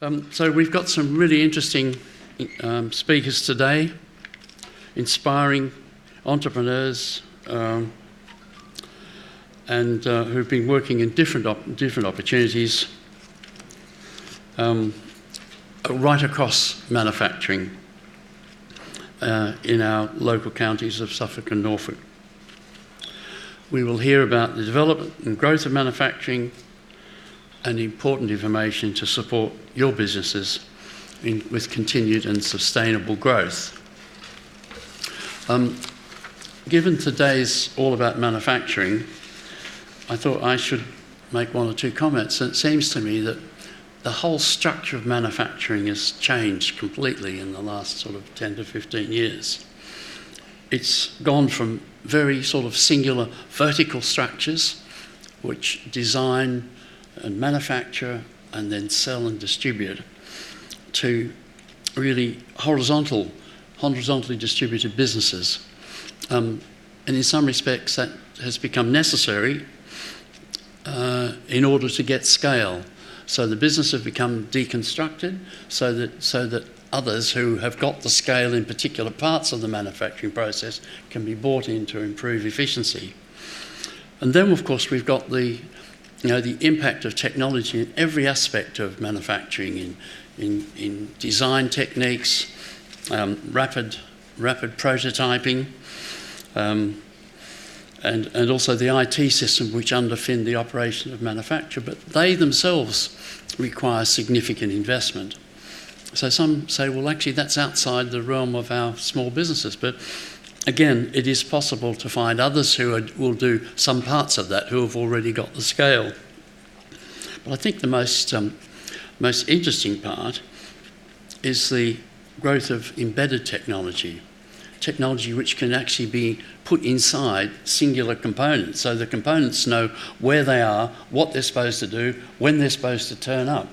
So we've got some really interesting speakers today, inspiring entrepreneurs and who've been working in different opportunities right across manufacturing in our local counties of Suffolk and Norfolk. We will hear about the development and growth of manufacturing and important information to support your businesses with continued and sustainable growth. Given today's all about manufacturing, I thought I should make one or two comments. It seems to me that the whole structure of manufacturing has changed completely in the last sort of 10 to 15 years. It's gone from very sort of singular vertical structures, which design and manufacture and then sell and distribute, to really horizontally distributed businesses. And in some respects that has become necessary in order to get scale. So the business have become deconstructed so that others who have got the scale in particular parts of the manufacturing process can be brought in to improve efficiency. And then of course we've got the impact of technology in every aspect of manufacturing, in design techniques, rapid prototyping, and also the IT system which underpin the operation of manufacture, but they themselves require significant investment. So some say, well, actually that's outside the realm of our small businesses, but again, it is possible to find others who will do some parts of that, who have already got the scale. But I think the most interesting part is the growth of embedded technology which can actually be put inside singular components, so the components know where they are, what they're supposed to do, when they're supposed to turn up.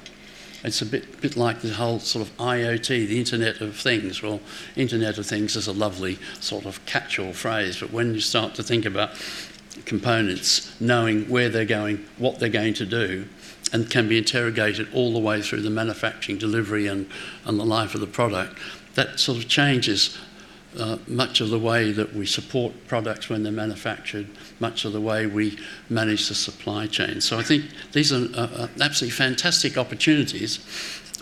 It's a bit like the whole sort of IoT, the Internet of Things. Well, Internet of Things is a lovely sort of catch-all phrase, but when you start to think about components knowing where they're going, what they're going to do, and can be interrogated all the way through the manufacturing, delivery and the life of the product, that sort of changes much of the way that we support products when they're manufactured, much of the way we manage the supply chain. So I think these are absolutely fantastic opportunities,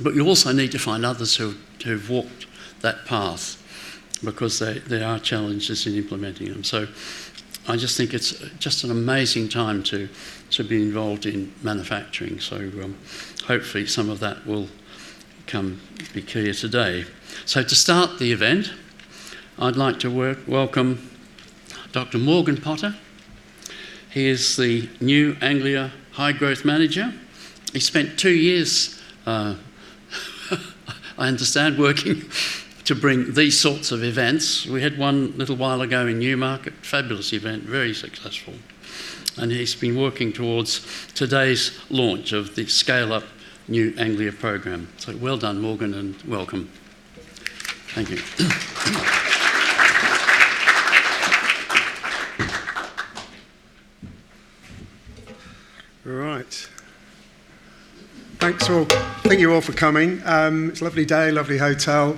but you also need to find others who've walked that path, because there are challenges in implementing them. So I just think it's just an amazing time to be involved in manufacturing. So hopefully some of that will be clear today. So to start the event, I'd like to welcome Dr. Morgan Potter. He is the new Anglia High Growth Manager. He spent 2 years, I understand, working to bring these sorts of events. We had one a little while ago in Newmarket, fabulous event, very successful. And he's been working towards today's launch of the Scale Up New Anglia program. So well done, Morgan, and welcome. Thank you. Right. Thank you all for coming. It's a lovely day, lovely hotel.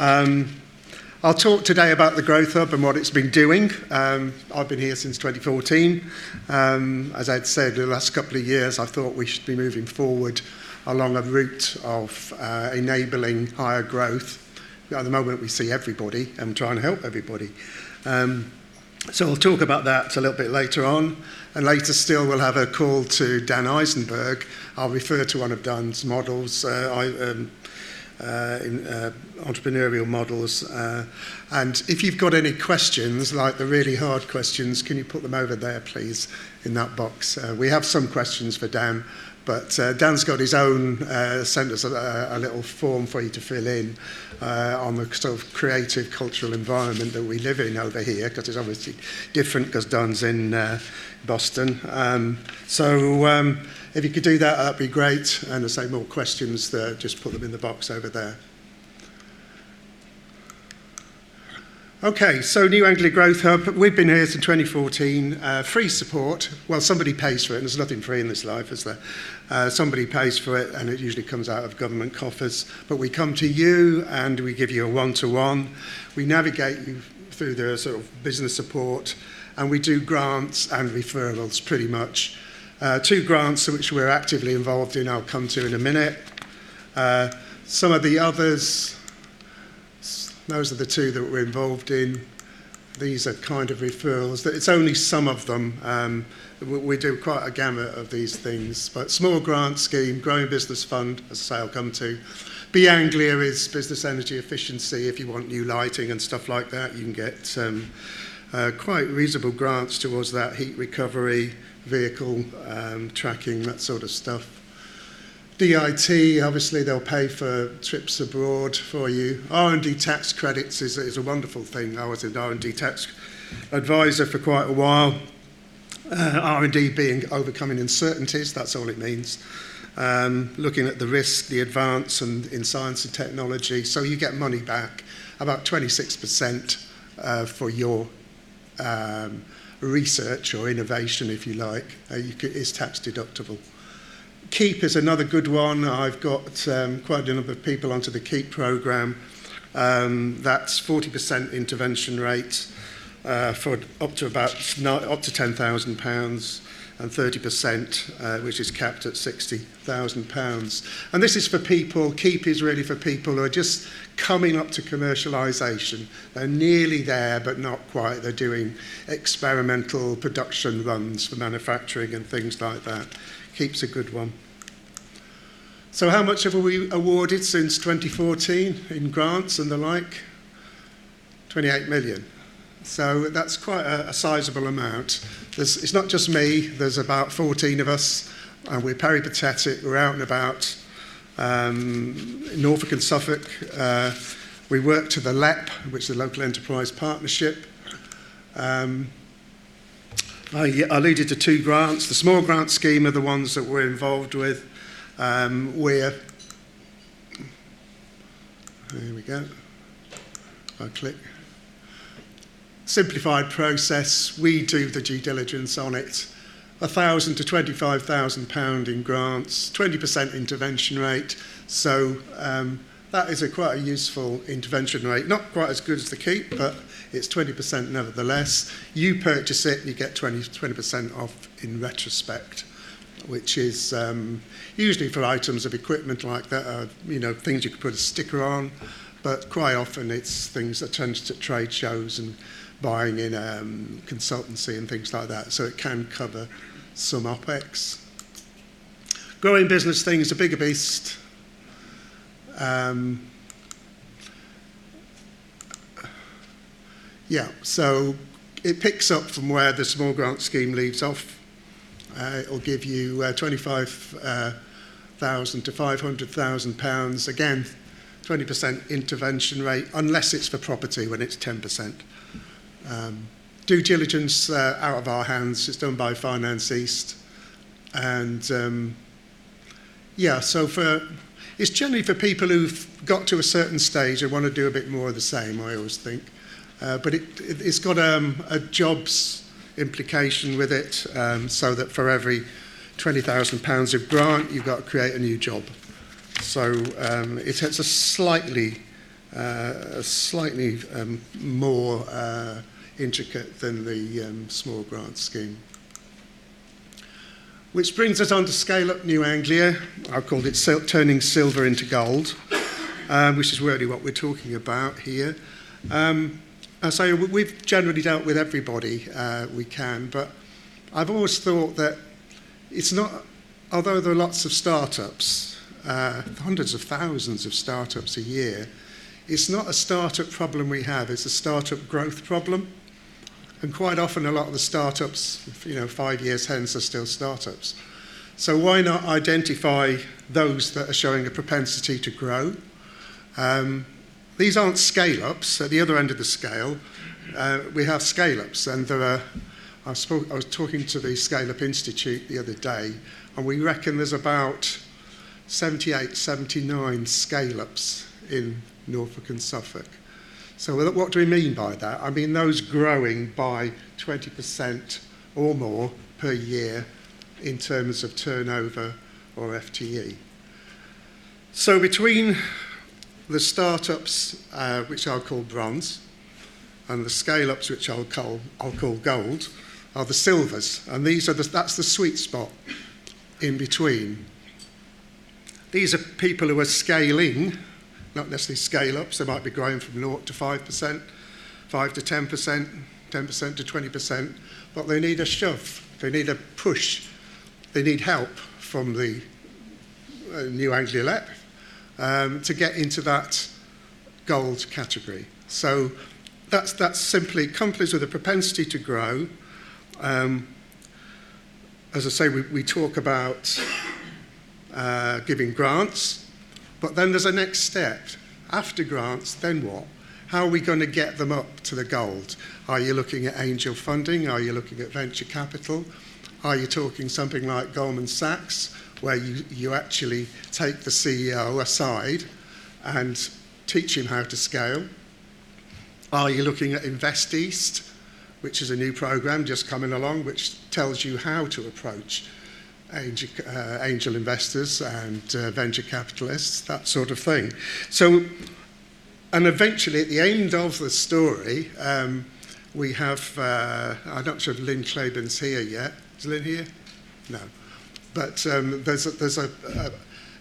I'll talk today about the Growth Hub and what it's been doing. I've been here since 2014. As I'd said, the last couple of years, I thought we should be moving forward along a route of enabling higher growth. At the moment, we see everybody and trying to help everybody. So I'll talk about that a little bit later on. And later still, we'll have a call to Dan Eisenberg. I'll refer to one of Dan's models, entrepreneurial models. And if you've got any questions, like the really hard questions, can you put them over there, please, in that box? We have some questions for Dan, but Dan's got his own, sent us a little form for you to fill in on the sort of creative cultural environment that we live in over here, because it's obviously different because Dan's in Boston. So if you could do that, that'd be great. And I say more questions, just put them in the box over there. Okay, so New Anglia Growth Hub, we've been here since 2014, free support. Well, somebody pays for it, and there's nothing free in this life, is there? Somebody pays for it, and it usually comes out of government coffers. But we come to you, and we give you a one-to-one. We navigate you through the sort of business support, and we do grants and referrals, pretty much. 2 grants which we're actively involved in, I'll come to in a minute. Some of the others, those are the 2 that we're involved in. These are kind of referrals. It's only some of them. We do quite a gamut of these things. But small grant scheme, growing business fund, as I say, I'll come to. Anglia is business energy efficiency. If you want new lighting and stuff like that, you can get quite reasonable grants towards that. Heat recovery, vehicle tracking, that sort of stuff. DIT, obviously they'll pay for trips abroad for you. R&D tax credits is a wonderful thing. I was an R&D tax advisor for quite a while. R&D being overcoming uncertainties, that's all it means. Looking at the risk, the advance in science and technology. So you get money back, about 26% for your research or innovation, if you like. Is tax deductible. Keep is another good one. I've got quite a number of people onto the Keep programme. That's 40% intervention rate for up to £10,000 and 30%, which is capped at £60,000. And this is for people, Keep is really for people who are just coming up to commercialisation. They're nearly there, but not quite. They're doing experimental production runs for manufacturing and things like that. Keep's a good one. So how much have we awarded since 2014 in grants and the like? 28 million. So that's quite a sizable amount. It's not just me, there's about 14 of us, and we're peripatetic, we're out and about. In Norfolk and Suffolk, we work to the LEP, which is the Local Enterprise Partnership. I alluded to 2 grants. The small grant scheme are the ones that we're involved with. Here we go. I click. Simplified process. We do the due diligence on it. £1,000 to £25,000 in grants, 20% intervention rate. So that is quite a useful intervention rate. Not quite as good as the Keep, but it's 20% nevertheless. You purchase it, you get 20% off in retrospect, which is usually for items of equipment like that, things you could put a sticker on, but quite often it's things that turn to trade shows and buying in consultancy and things like that, so it can cover some OPEX. Growing business things, a bigger beast. So it picks up from where the small grant scheme leaves off. It'll give you £25,000 to £500,000. Again, 20% intervention rate, unless it's for property, when it's 10%. Due diligence out of our hands. It's done by Finance East. And so it's generally for people who've got to a certain stage and want to do a bit more of the same, I always think. But it's got a jobs implication with it, so that for every £20,000 of grant, you've got to create a new job. So it's a slightly more intricate than the small grant scheme. Which brings us on to Scale Up New Anglia. I've called it Turning Silver into Gold, which is really what we're talking about here. So we've generally dealt with everybody we can, but I've always thought that it's not, although there are lots of startups, hundreds of thousands of startups a year, it's not a startup problem we have, it's a startup growth problem. And quite often a lot of the startups, 5 years hence are still startups. So why not identify those that are showing a propensity to grow? These aren't scale-ups. At the other end of the scale, we have scale-ups. And I was talking to the Scale-Up Institute the other day, and we reckon there's about 78, 79 scale-ups in Norfolk and Suffolk. So what do we mean by that? I mean those growing by 20% or more per year in terms of turnover or FTE. So between the startups, which I'll call bronze, and the scale-ups, which I'll call gold, are the silvers, and that's the sweet spot in between. These are people who are scaling, not necessarily scale-ups. They might be growing from 0 to 5%, 5 to 10%, 10% to 20%, but they need a shove, they need a push, they need help from the New Anglia to get into that gold category. So that's simply companies with a propensity to grow. As I say, we talk about giving grants, but then there's a next step. After grants, then what? How are we going to get them up to the gold? Are you looking at angel funding? Are you looking at venture capital? Are you talking something like Goldman Sachs, where you actually take the CEO aside and teach him how to scale? Are you looking at Invest East, which is a new program just coming along, which tells you how to approach angel investors and venture capitalists, that sort of thing. So, and eventually at the end of the story, we have, I'm not sure if Lynn Claiborne's here yet. Is Lynn here? No. But there's an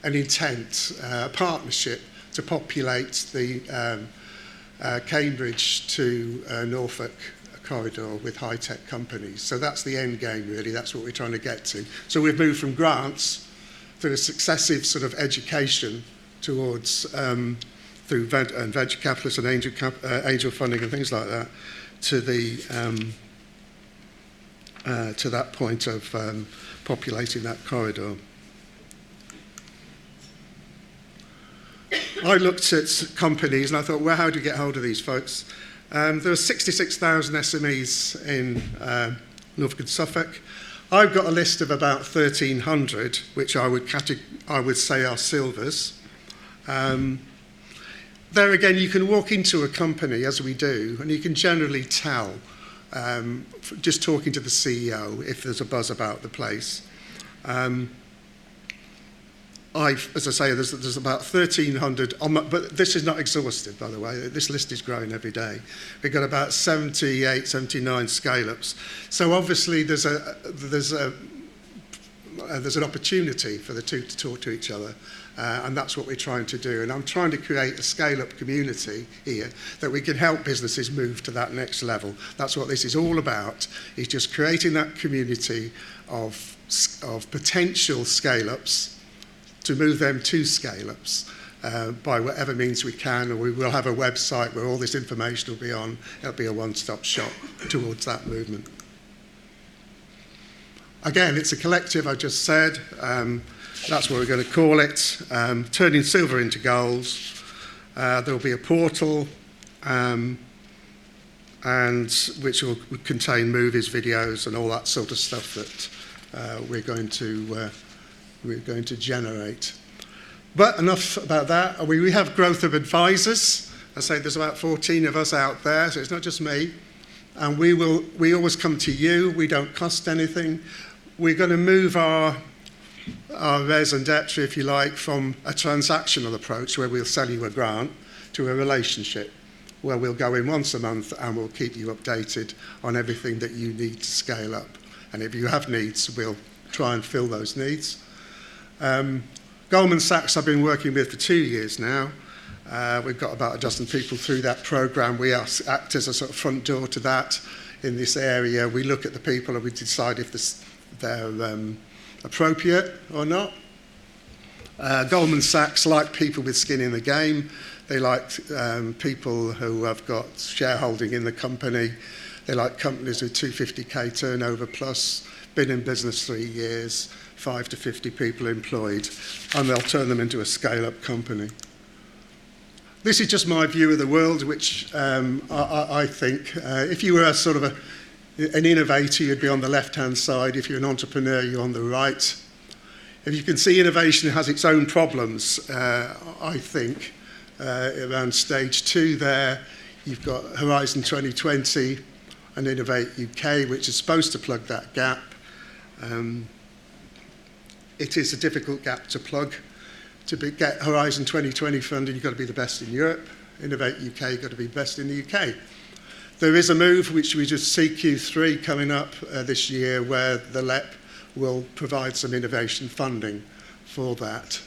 intent, a partnership to populate the Cambridge to Norfolk corridor with high-tech companies. So that's the end game, really. That's what we're trying to get to. So we've moved from grants through a successive sort of education towards through venture capitalists and angel funding and things like that to that point of populating that corridor. I looked at companies and I thought, well, how do you get hold of these folks? There are 66,000 SMEs in Norfolk and Suffolk. I've got a list of about 1,300, which I would say are silvers. There again, you can walk into a company, as we do, and you can generally tell, just talking to the CEO, if there's a buzz about the place. As I say, there's about 1,300, but this is not exhaustive, by the way. This list is growing every day. We've got about 78, 79 scale-ups. So obviously there's an opportunity for the two to talk to each other, and that's what we're trying to do. And I'm trying to create a scale-up community here that we can help businesses move to that next level. That's what this is all about, is just creating that community of potential scale-ups to move them to scale-ups by whatever means we can, or we will have a website where all this information will be on. It'll be a one-stop shop towards that movement. Again, it's a collective, I just said. That's what we're going to call it, turning silver into gold. There'll be a portal and which will contain movies, videos, and all that sort of stuff that we're going to generate. But enough about that. We have growth of advisors. I say there's about 14 of us out there, so it's not just me. And we always come to you. We don't cost anything. We're going to move our raison d'etre, if you like, from a transactional approach where we'll sell you a grant to a relationship where we'll go in once a month and we'll keep you updated on everything that you need to scale up. And if you have needs, we'll try and fill those needs. Goldman Sachs I've been working with for 2 years now. We've got about a dozen people through that program. We act as a sort of front door to that in this area. We look at the people and we decide if they're appropriate or not. Goldman Sachs like people with skin in the game. They like people who have got shareholding in the company. They like companies with 250k turnover plus, been in business 3 years, 5 to 50 people employed, and they'll turn them into a scale-up company. This is just my view of the world, which I think if you were a sort of an innovator, you'd be on the left-hand side. If you're an entrepreneur, you're on the right. If you can see innovation has its own problems, I think, around stage 2 there, You've got Horizon 2020 and Innovate UK, which is supposed to plug that gap. It is a difficult gap to plug. To get Horizon 2020 funding, you've got to be the best in Europe. Innovate UK, you've got to be best in the UK. There is a move, which we just see Q3 coming up this year, where the LEP will provide some innovation funding for that.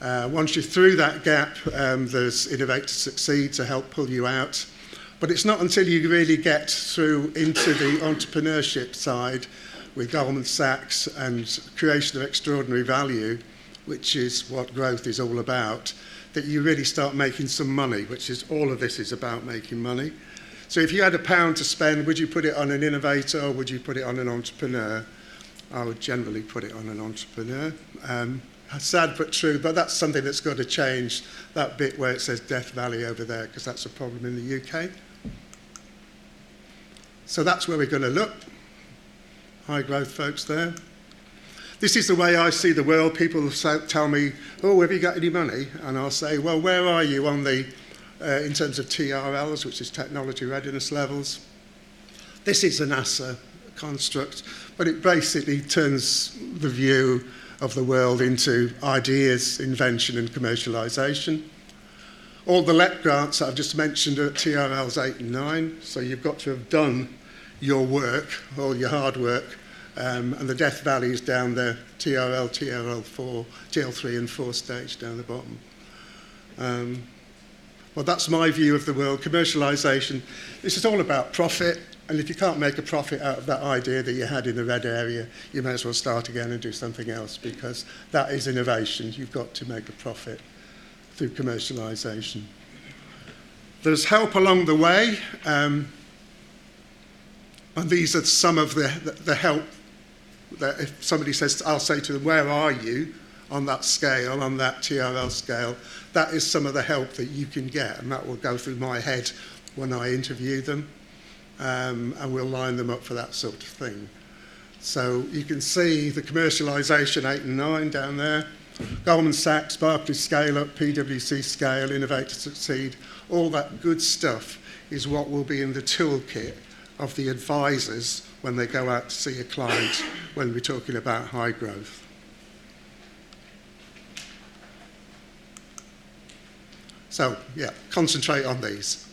Once you're through that gap, there's Innovate to Succeed to help pull you out. But it's not until you really get through into the entrepreneurship side with Goldman Sachs and creation of extraordinary value, which is what growth is all about, that you really start making some money, which is all of this is about making money. So if you had £1 to spend, would you put it on an innovator or would you put it on an entrepreneur? I would generally put it on an entrepreneur. Sad but true, but that's something that's got to change, that bit where it says Death Valley over there, because that's a problem in the UK. So that's where we're going to look. High growth folks there. This is the way I see the world. People tell me, oh, have you got any money? And I'll say, well, where are you on the, in terms of TRLs, which is technology readiness levels? This is a NASA construct, but it basically turns the view of the world into ideas, invention and commercialisation. All the LEP grants that I've just mentioned are at TRLs 8 and 9, so you've got to have done your work, all your hard work, and the Death Valley is down there, TRL, TRL4, TL3 and 4 stage down the bottom. Well, that's my view of the world. Commercialisation, this is all about profit, and if you can't make a profit out of that idea that you had in the red area, you may as well start again and do something else, because that is innovation. You've got to make a profit through commercialisation. There's help along the way, and these are some of the help that if somebody says, I'll say to them, where are you on that scale, on that TRL scale? That is some of the help that you can get, and that will go through my head when I interview them, and we'll line them up for that sort of thing. So you can see the commercialisation 8 and 9 down there. Goldman Sachs, Barclays Scale Up, PwC Scale, Innovate to Succeed, all that good stuff is what will be in the toolkit of the advisors when they go out to see a client when we're talking about high growth. So, yeah, concentrate on these.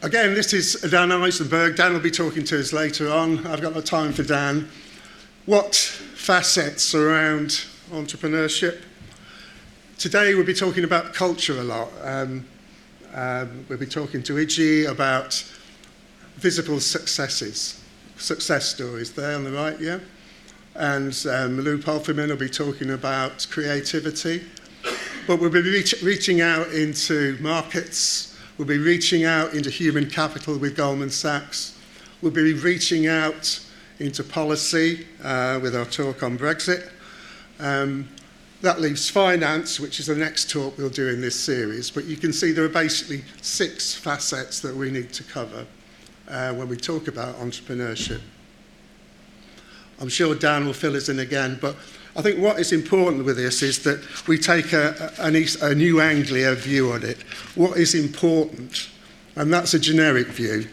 Again, this is Dan Eisenberg. Dan will be talking to us later on. I've got no time for Dan. What facets surround entrepreneurship? Today we'll be talking about culture a lot. We'll be talking to Iji about visible success stories there on the right, yeah? And Lou Polferman will be talking about creativity. But we'll be reaching out into markets. We'll be reaching out into human capital with Goldman Sachs. We'll be reaching out into policy with our talk on Brexit. That leaves finance, which is the next talk we'll do in this series. But you can see there are basically 6 facets that we need to cover when we talk about entrepreneurship. I'm sure Dan will fill us in again, but I think what is important with this is that we take a new Anglia view on it. What is important, and that's a generic view,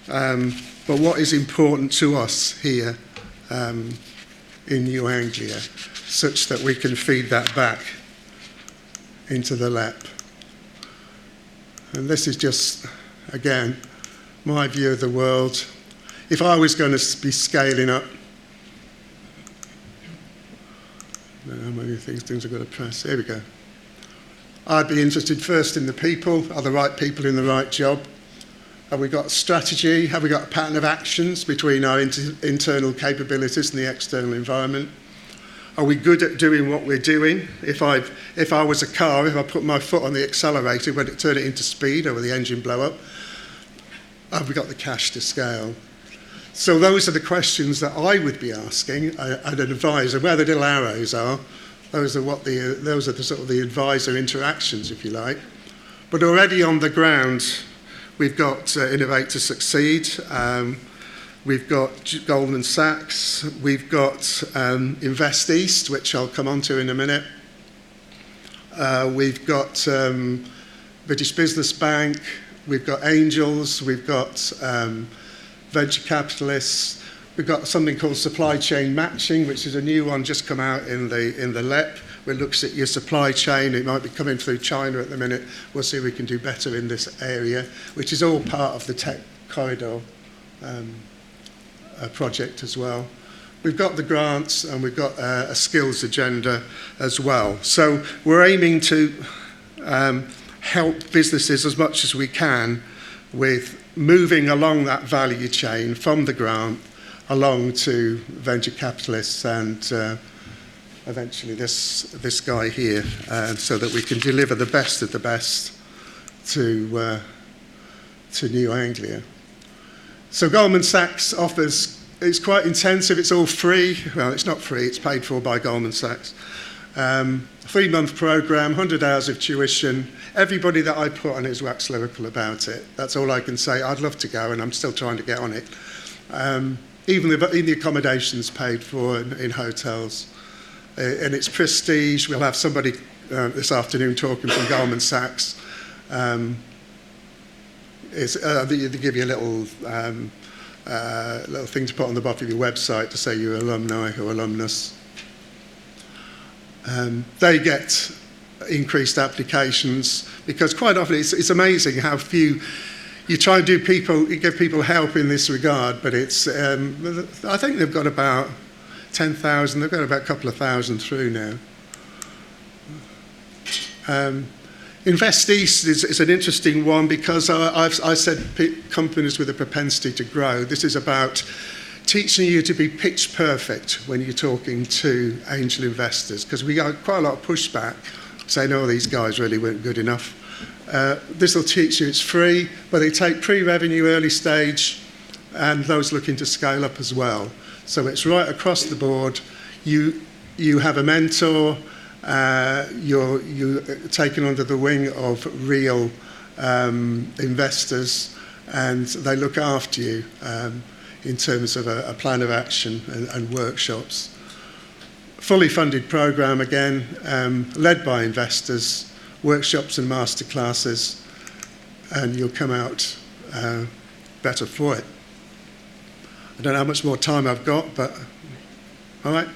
but what is important to us here in New Anglia, such that we can feed that back into the LEP. And this is just, again, my view of the world. If I was going to be scaling up, how many things I've got to press? Here we go. I'd be interested first in the people. Are the right people in the right job? Have we got a strategy? Have we got a pattern of actions between our internal capabilities and the external environment? Are we good at doing what we're doing? If I was a car, if I put my foot on the accelerator, would it turn it into speed or would the engine blow up? Have we got the cash to scale? So those are the questions that I would be asking an advisor. Where the little arrows are, those are the sort of the advisor interactions, if you like. But already on the ground, we've got Innovate to Succeed. We've got Goldman Sachs. We've got Invest East, which I'll come on to in a minute. We've got the British Business Bank, we've got angels, we've got venture capitalists, we've got something called supply chain matching, which is a new one just come out in the LEP, where it looks at your supply chain. It might be coming through China at the minute. We'll see if we can do better in this area, which is all part of the tech corridor project as well. We've got the grants and we've got a skills agenda as well. So we're aiming to help businesses as much as we can with moving along that value chain from the grant along to venture capitalists and eventually this guy here, so that we can deliver the best of the best to New Anglia. So Goldman Sachs offers, it's quite intensive, it's all free. Well, it's not free, it's paid for by Goldman Sachs. 3-month programme, 100 hours of tuition. Everybody that I put on is wax lyrical about it. That's all I can say. I'd love to go, and I'm still trying to get on it. Even the accommodation's paid for in hotels. And it's prestige. We'll have somebody this afternoon talking from Goldman Sachs. They give you a little thing to put on the bottom of your website to say you're alumni or alumnus. They get increased applications because quite often it's amazing how few you try and you give people help in this regard, but it's I think they've got about 10,000. They've got about a couple of thousand through now. Invest East is an interesting one because I said companies with a propensity to grow. This is about teaching you to be pitch perfect when you're talking to angel investors, because we got quite a lot of pushback saying, oh, these guys really weren't good enough. This will teach you, it's free, but they take pre-revenue, early stage, and those looking to scale up as well. So it's right across the board. You have a mentor, you're taken under the wing of real investors, and they look after you in terms of a plan of action and workshops. Fully funded programme again, led by investors, workshops and masterclasses, and you'll come out better for it. I don't know how much more time I've got, but all right.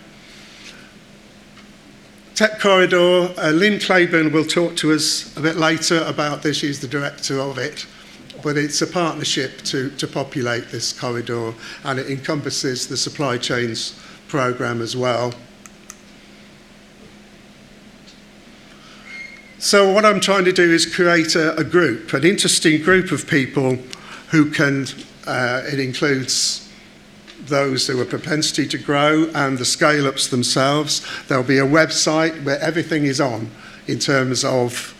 Tech Corridor, Lynn Claiborne will talk to us a bit later about this. She's the director of it. But it's a partnership to populate this corridor, and it encompasses the supply chains programme as well. So what I'm trying to do is create a group, an interesting group of people who can, it includes those who have propensity to grow and the scale-ups themselves. There'll be a website where everything is on in terms of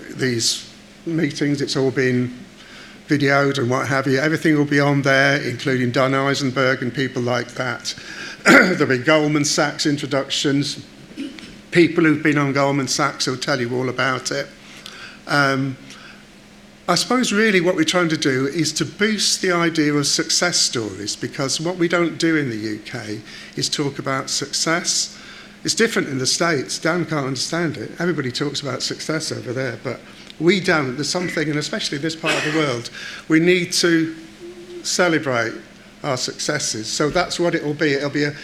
these meetings. It's all been videoed and what have you. Everything will be on there, including Don Eisenberg and people like that. There'll be Goldman Sachs introductions, people who've been on Goldman Sachs will tell you all about it. I suppose really what we're trying to do is to boost the idea of success stories, because what we don't do in the UK is talk about success. It's different in the States. Dan can't understand it. Everybody talks about success over there, but we don't. There's something, and especially in this part of the world, we need to celebrate our successes. So that's what it will be. It'll be a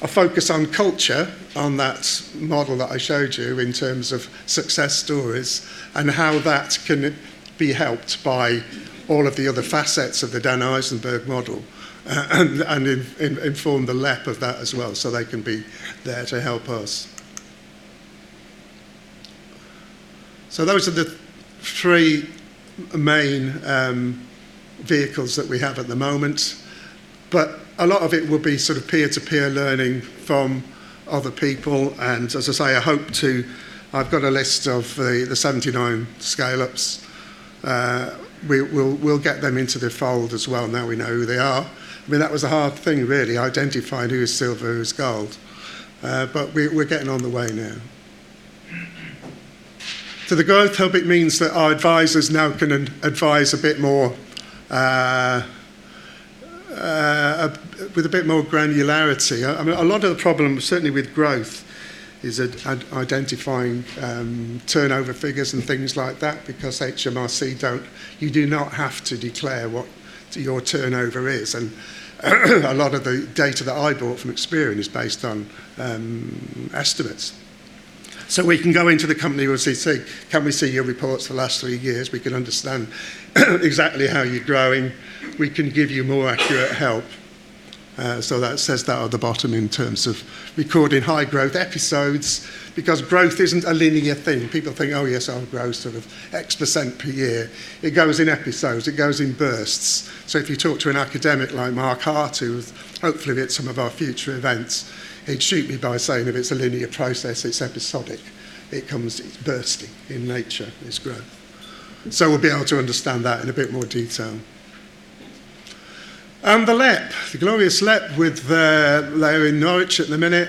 focus on culture, on that model that I showed you in terms of success stories, and how that can be helped by all of the other facets of the Dan Eisenberg model, and inform the LEP of that as well, so they can be there to help us. So those are the three main vehicles that we have at the moment, but a lot of it will be sort of peer-to-peer learning from other people, and as I say, I've got a list of the 79 scale-ups. We'll get them into the fold as well, now we know who they are. I mean, that was a hard thing really, identifying who is silver, who is gold, but we're getting on the way now. To the Growth Hub, it means that our advisors now can advise a bit more, with a bit more granularity. I mean, a lot of the problem, certainly with growth, is identifying turnover figures and things like that, because HMRC you do not have to declare what your turnover is, and a lot of the data that I bought from Experian is based on estimates. So we can go into the company and see, can we see your reports for the last 3 years? We can understand exactly how you're growing. We can give you more accurate help. So that says that at the bottom in terms of recording high growth episodes, because growth isn't a linear thing. People think, oh yes, I'll grow sort of X% per year. It goes in episodes, it goes in bursts. So if you talk to an academic like Mark Hart, who hopefully at some of our future events, he'd shoot me by saying if it's a linear process, it's episodic. It's bursting in nature, it's growth. So we'll be able to understand that in a bit more detail. And the LEP, the glorious LEP, they're in Norwich at the minute.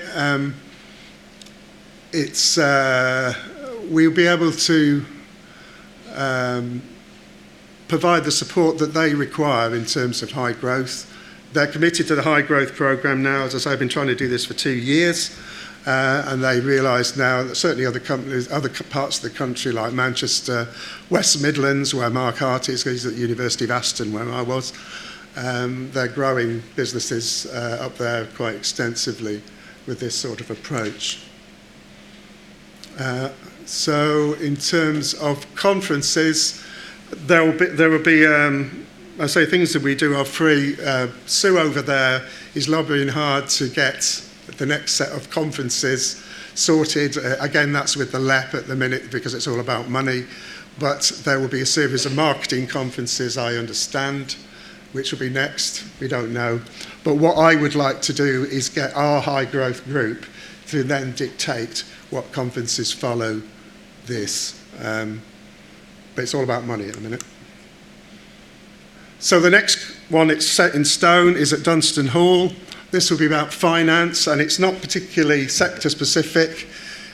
We'll be able to provide the support that they require in terms of high growth. They're committed to the high growth programme now. As I say, I've been trying to do this for 2 years, and they realise now that certainly other parts of the country like Manchester, West Midlands, where Mark Hart is, he's at the University of Aston, where I was, they're growing businesses up there quite extensively with this sort of approach. So in terms of conferences, there will be I say things that we do are free. Sue over there is lobbying hard to get the next set of conferences sorted. Again, that's with the LEP at the minute because it's all about money. But there will be a series of marketing conferences, I understand, which will be next. We don't know. But what I would like to do is get our high growth group to then dictate what conferences follow this. But it's all about money at the minute. So the next one, it's set in stone, is at Dunstan Hall. This will be about finance, and it's not particularly sector specific.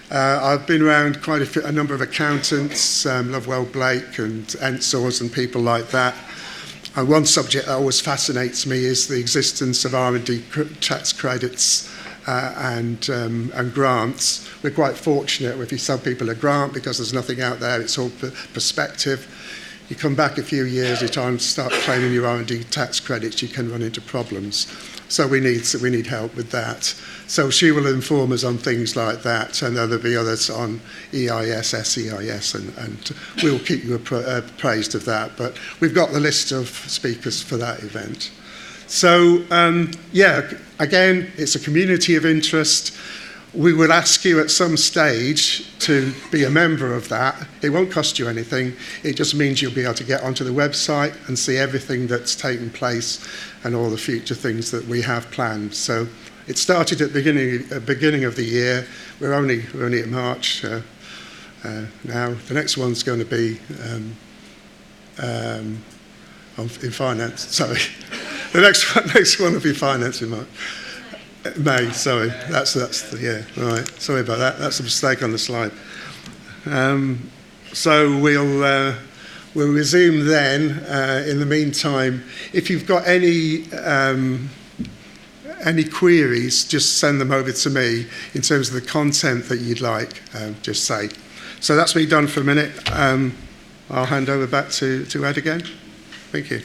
I've been around quite a number of accountants, Lovewell Blake and Ensors and people like that. And one subject that always fascinates me is the existence of R&D tax credits and grants. We're quite fortunate if you sell people a grant because there's nothing out there, it's all perspective. You come back a few years, you try and start claiming your R&D tax credits, you can run into problems. So we need help with that. So she will inform us on things like that, and there'll be others on EIS, SEIS, and we'll keep you appraised of that. But we've got the list of speakers for that event. So, yeah, again, it's a community of interest. We will ask you at some stage to be a member of that. It won't cost you anything. It just means you'll be able to get onto the website and see everything that's taken place and all the future things that we have planned. So it started at the beginning of the year. We're only in March now. The next one's going to be in finance. Sorry, the next one will be finance in March. May, sorry, that's yeah, right. Sorry about that. That's a mistake on the slide. So we'll resume then. In the meantime, if you've got any queries, just send them over to me in terms of the content that you'd like. Just say. So that's me done for a minute. I'll hand over back to Ed again. Thank you.